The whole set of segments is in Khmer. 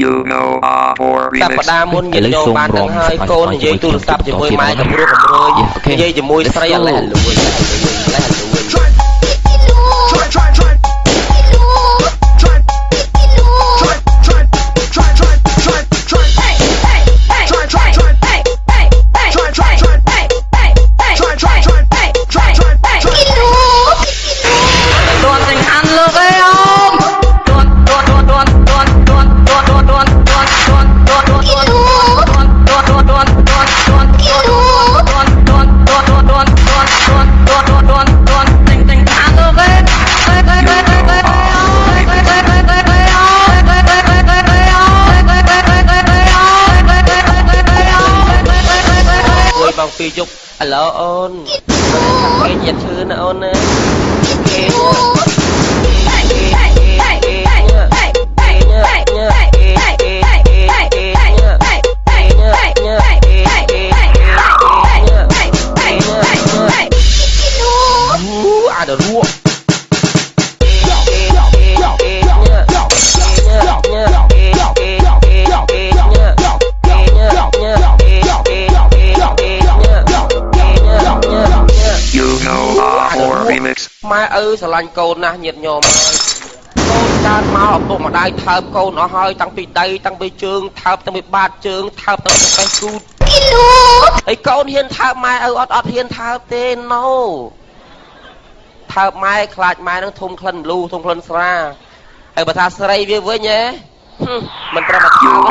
You know for remix តែបដាមុនញាតិញោមបានទាំងហើយកូននិយាយទូរស័ព្ទជាមួយម៉ែកម្រួលកម្រួយនិយាយជាមួយស្រីអាឡេះលួយបងពីយប់ឥឡូវអូនគេញាតឈឺណាអូនណាគេអាដរួម៉ែឪស្រឡាញ់កូនណាស់ញាតិញោមហើយកូនកើតមកឪពុកម្ដាយថើបកូនអស់ហើយតាំងពីដៃតាំងពីជើងថើបតាំងពីបាតជើងថើបតាំងពីបេះគូតហើយកូនហ៊ានថើបម៉ែឪអត់ហ៊ានថើបទេណូថើបម៉ែខ្លាចម៉ែនឹងធំក្លិនលូធំក្លិនស្រាហើយបើថាស្រីវាវិញហ៎មិនត្រឹមតែថើបទេ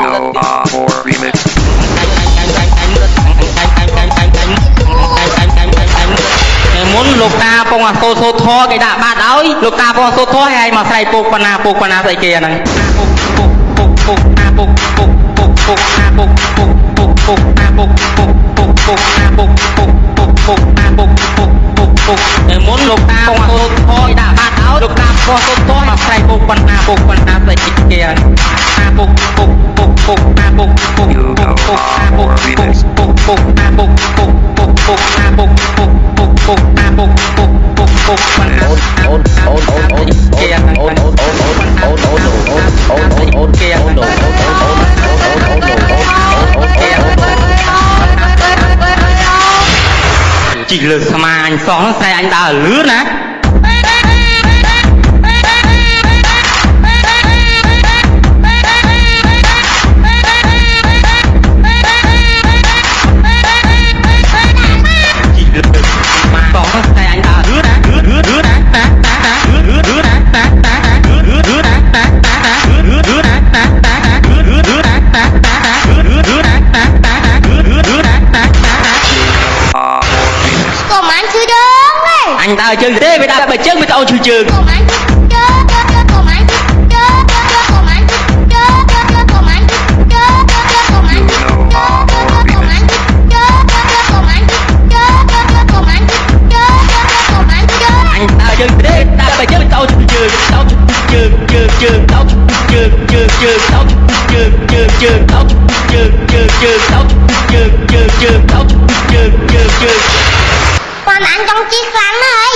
មុនលោកតាពងអាសូសូធគេដាក់បាត់ឲ្យលោកតាពងអាសូធឲ្យមកស្រែកពុកបណ្ណាស្អីគេហ្នឹងមុនលោកតាពងអាសូធឲ្យដាក់បាត់ឲ្យលោកតាពងអាសូធមកស្រែកពុកបណ្ណាស្អីគេជីលើស្មាអញសោះស្រែអញដើរលឿនណាអញដើរជើងទេវាដើរបើជើងវាទៅអូនឈឺជើងcòn anh trong chiếc lắm ấy